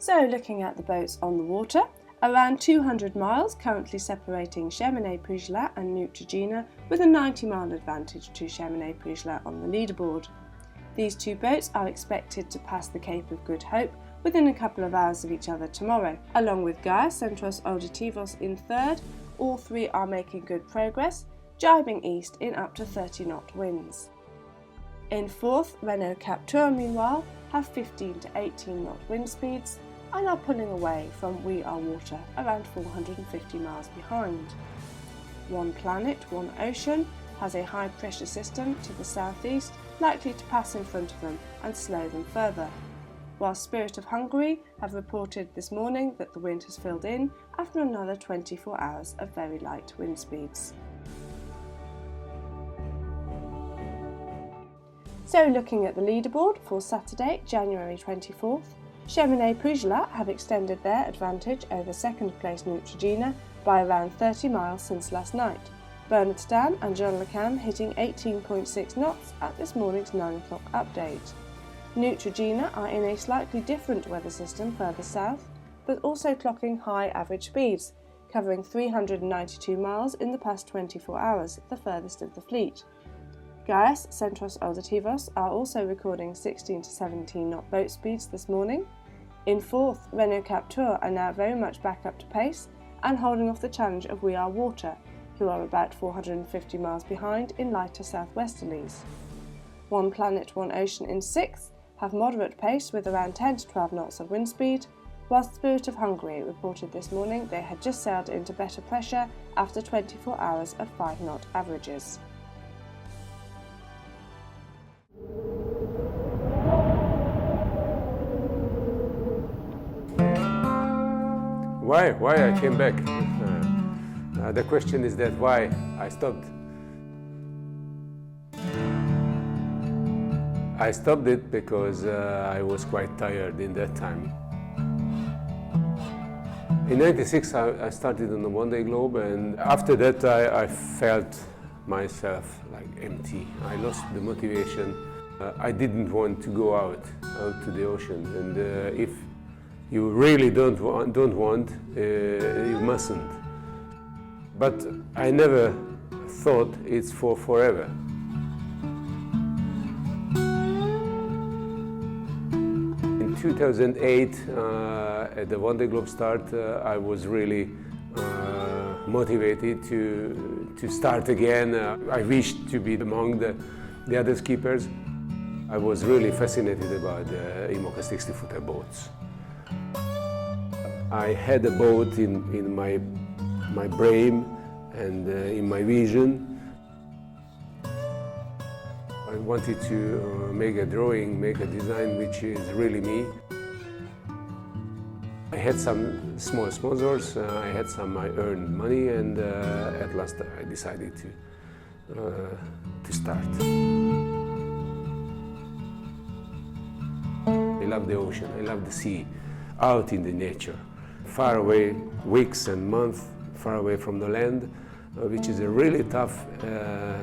So looking at the boats on the water, around 200 miles currently separating Cheminée-Puiglat and Neutrogena, with a 90-mile advantage to Cheminée-Puiglat on the leaderboard. These two boats are expected to pass the Cape of Good Hope within a couple of hours of each other tomorrow. Along with Gaia Centros Auditivos in third, all three are making good progress, jibing east in up to 30-knot winds. In fourth, Renault Captur meanwhile have 15 to 18-knot wind speeds and are pulling away from We Are Water, around 450 miles behind. One Planet, One Ocean has a high-pressure system to the southeast, likely to pass in front of them and slow them further, while Spirit of Hungary have reported this morning that the wind has filled in after another 24 hours of very light wind speeds. So looking at the leaderboard for Saturday, January 24th, Cheminée-Puiglat have extended their advantage over second place Neutrogena by around 30 miles since last night, Bernard Stan and John Le Cam hitting 18.6 knots at this morning's 9 o'clock update. Neutrogena are in a slightly different weather system further south, but also clocking high average speeds, covering 392 miles in the past 24 hours, the furthest of the fleet. Gaia's Centros Auditivos are also recording 16 to 17 knot boat speeds this morning. In fourth, Renault Captur are now very much back up to pace and holding off the challenge of We Are Water, who are about 450 miles behind in lighter southwesterlies. One Planet, One Ocean in sixth have moderate pace with around 10 to 12 knots of wind speed, whilst Spirit of Hungary reported this morning they had just sailed into better pressure after 24 hours of 5-knot averages. Why I came back? The question is that why I stopped. I stopped it because I was quite tired in that time. In '96 I started on the one-day globe, and after that I felt myself like empty. I lost the motivation. I didn't want to go out to the ocean, and if you really don't want, you mustn't. But I never thought it's for forever. In 2008, at the One Day Globe start, I was really motivated to start again. I wished to be among the other skippers. I was really fascinated about the Imoca 60-footer boats. I had a boat in my brain and in my vision. I wanted to make a drawing, make a design which is really me. I had some small sponsors, I had some I earned money, and at last I decided to start. I love the ocean, I love the sea, out in the nature, far away, weeks and months far away from the land, which is a really tough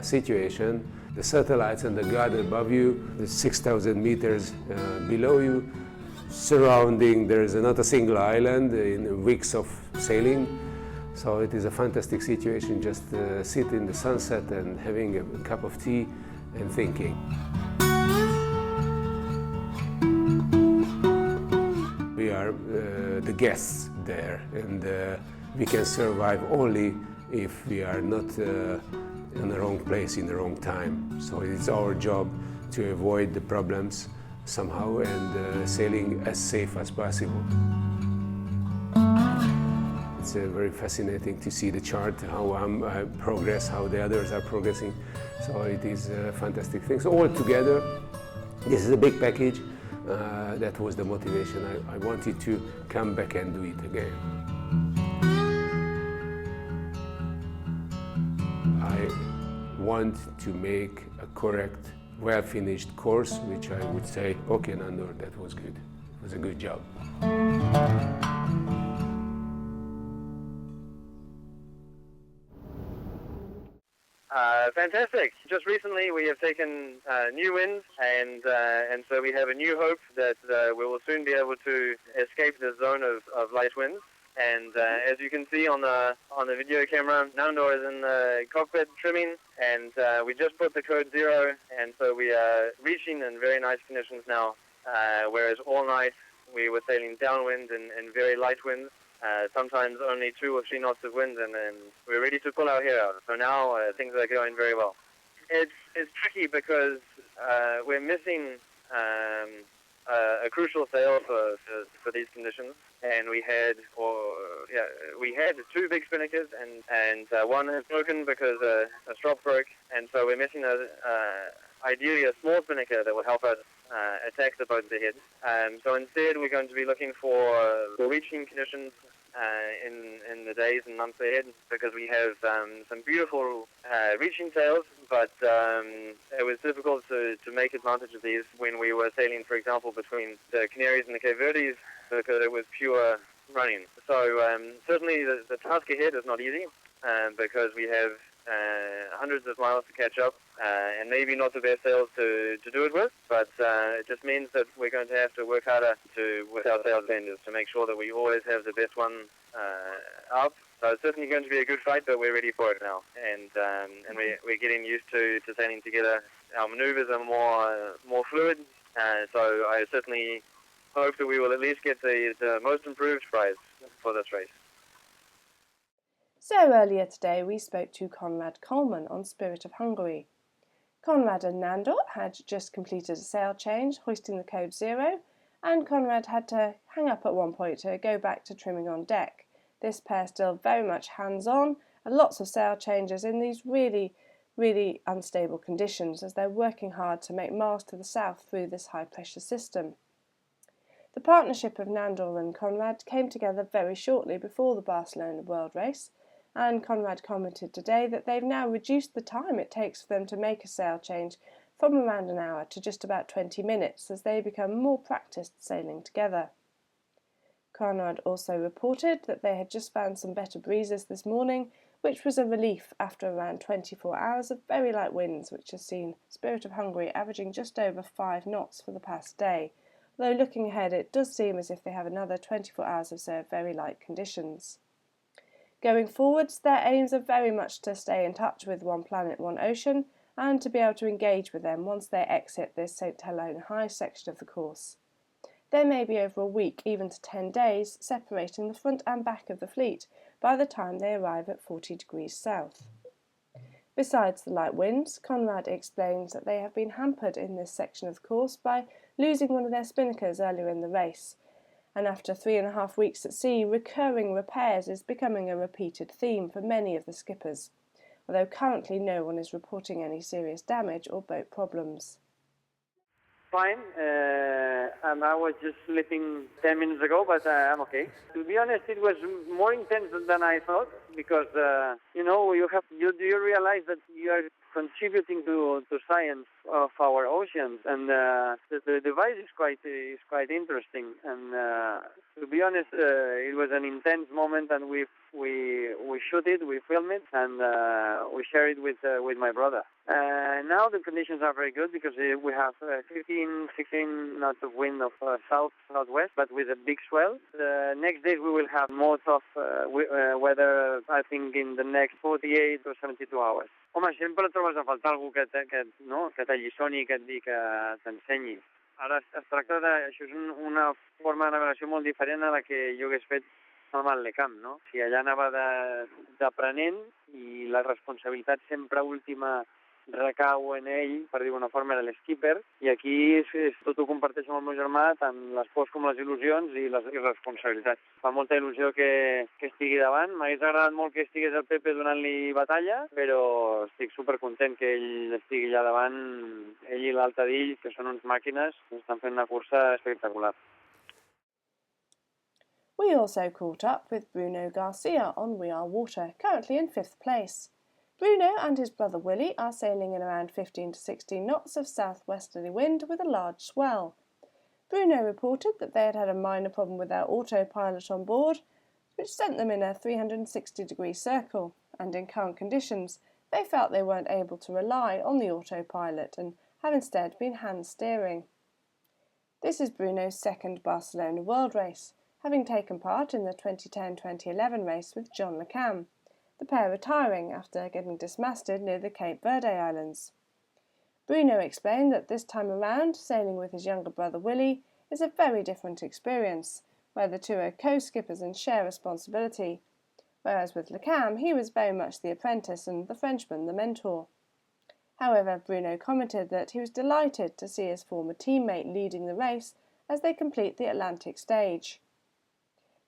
situation. The satellites and the guard above you, the 6,000 meters below you, surrounding, there is not a single island in weeks of sailing. So it is a fantastic situation, just sit in the sunset and having a cup of tea and thinking. We are the guests there, and we can survive only if we are not in the wrong place in the wrong time. So it's our job to avoid the problems somehow and sailing as safe as possible. It's very fascinating to see the chart, how I progress, how the others are progressing. So it is a fantastic thing. So all together, this is a big package. That was the motivation. I wanted to come back and do it again. I want to make a correct, well-finished course, which I would say, okay, Nandor, that was good. It was a good job. Fantastic. Just recently we have taken new winds, and so we have a new hope that we will soon be able to escape the zone of light winds. And as you can see on the video camera, Nando is in the cockpit trimming, and we just put the code 0, and so we are reaching in very nice conditions now, whereas all night we were sailing downwind and very light winds, sometimes only 2 or 3 knots of wind, and then we're ready to pull our hair out. So now things are going very well. It's tricky because we're missing a crucial sail for these conditions, and we had 2 big spinnakers, and one has broken because a strop broke, and so we're missing ideally a small spinnaker that will help us attack the boats ahead. So instead we're going to be looking for reaching conditions in the days and months ahead, because we have some beautiful reaching sails, but it was difficult to make advantage of these when we were sailing, for example, between the Canaries and the Cape Verdes, because it was pure running. So certainly the task ahead is not easy, because we have hundreds of miles to catch up, and maybe not the best sails to do it with, but it just means that we're going to have to work harder with our sails benders to make sure that we always have the best one up. So it's certainly going to be a good fight, but we're ready for it now, and we're getting used to sailing together. Our maneuvers are more fluid, so I certainly hope that we will at least get the most improved prize for this race. So earlier today we spoke to Conrad Coleman on Spirit of Hungary. Conrad and Nando had just completed a sail change, hoisting the code 0, and Conrad had to hang up at one point to go back to trimming on deck. This pair still very much hands-on, and lots of sail changes in these really, really unstable conditions as they're working hard to make miles to the south through this high-pressure system. The partnership of Nando and Conrad came together very shortly before the Barcelona World Race, and Conrad commented today that they've now reduced the time it takes for them to make a sail change from around an hour to just about 20 minutes as they become more practiced sailing together. Conrad also reported that they had just found some better breezes this morning, which was a relief after around 24 hours of very light winds, which has seen Spirit of Hungary averaging just over 5 knots for the past day, although looking ahead it does seem as if they have another 24 hours or so of very light conditions. Going forwards, their aims are very much to stay in touch with One Planet, One Ocean, and to be able to engage with them once they exit this St Helena High section of the course. There may be over a week, even to 10 days, separating the front and back of the fleet by the time they arrive at 40 degrees south. Besides the light winds, Conrad explains that they have been hampered in this section of the course by losing one of their spinnakers earlier in the race, and after 3.5 weeks at sea, recurring repairs is becoming a repeated theme for many of the skippers, although currently no one is reporting any serious damage or boat problems. Fine, and I was just sleeping 10 minutes ago, but I'm okay. To be honest, it was more intense than I thought, because you realize that you are contributing to science of our oceans, and the device is quite interesting. And to be honest, it was an intense moment, and we shoot it, we film it, and we share it with my brother. Now the conditions are very good because we have 15, 16 knots of wind of south-southwest, but with a big swell. The next day we will have more tough weather, I think, in the next 48 or 72 hours. Home, sempre trobes a faltar algú que t'allisoni i que et digui que t'ensenyi. Ara es tracta això és una forma de navegació molt diferent a la que jo hagués fet normal de camp, no? Si allà anava d'aprenent i la responsabilitat sempre última recau en ell, per dir una forma, era l'skipper, i aquí tot ho comparteixo amb el meu germà, tant les pors com les il·lusions i les responsabilitats. Fa molta il·lusió que estigui davant. M'hagués agradat molt que estigués el Pepe donant-li batalla, però estic supercontent que ell estigui allà davant, ell i l'altre d'ell, que són uns màquines, estan fent una cursa espectacular. We also caught up with Bruno Garcia on We Are Water, currently in 5th place. Bruno and his brother Willie are sailing in around 15 to 16 knots of southwesterly wind with a large swell. Bruno reported that they had had a minor problem with their autopilot on board, which sent them in a 360-degree circle, and in current conditions, they felt they weren't able to rely on the autopilot and have instead been hand steering. This is Bruno's second Barcelona World Race, having taken part in the 2010-2011 race with John Le Cam, the pair retiring after getting dismasted near the Cape Verde Islands. Bruno explained that this time around, sailing with his younger brother Willie is a very different experience, where the two are co-skippers and share responsibility, whereas with Le Cam he was very much the apprentice and the Frenchman the mentor. However, Bruno commented that he was delighted to see his former teammate leading the race as they complete the Atlantic stage.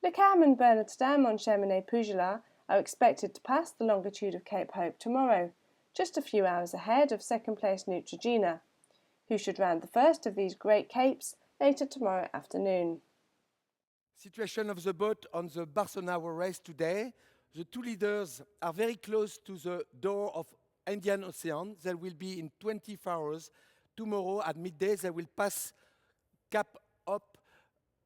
Le Cam and Bernard Stam on Cheminée-Pujolas are expected to pass the longitude of Cape Hope tomorrow, just a few hours ahead of second-place Neutrogena, who should round the first of these great capes later tomorrow afternoon. Situation of the boat on the Barcelona World Race today. The two leaders are very close to the door of Indian Ocean. They will be in 24 hours. Tomorrow at midday they will pass Cap up,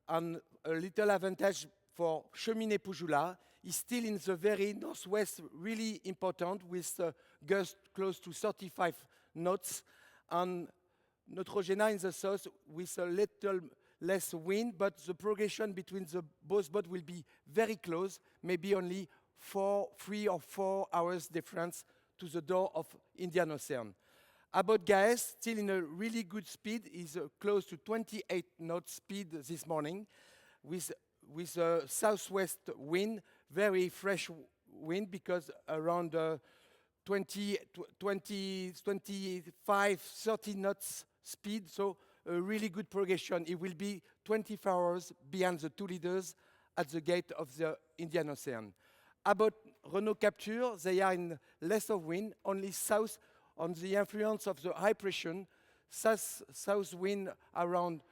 and a little advantage for Cheminée-Pujolas is still in the very northwest, really important, with gust close to 35 knots, and Neutrogena in the south with a little less wind, but the progression between the both boats will be very close, maybe only 3 or 4 hours difference to the door of Indian Ocean. About Gaes, still in a really good speed, is close to 28 knots speed this morning, with a southwest wind, very fresh wind, because around 25, 30 knots speed, so a really good progression. It will be 24 hours behind the two leaders at the gate of the Indian Ocean. About Renault Capture, they are in less of wind, only south on the influence of the high pressure, south wind around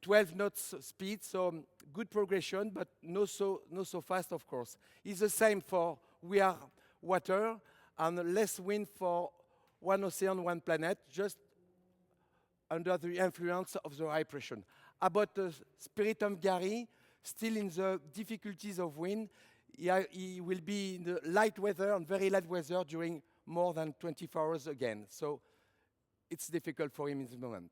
12 knots speed, so good progression, but not so fast, of course. It's the same for We Are Water, and less wind for One Ocean, One Planet, just under the influence of the high pressure. About the Spirit of Gary, still in the difficulties of wind, he will be in the light weather and very light weather during more than 24 hours again. So it's difficult for him in this moment.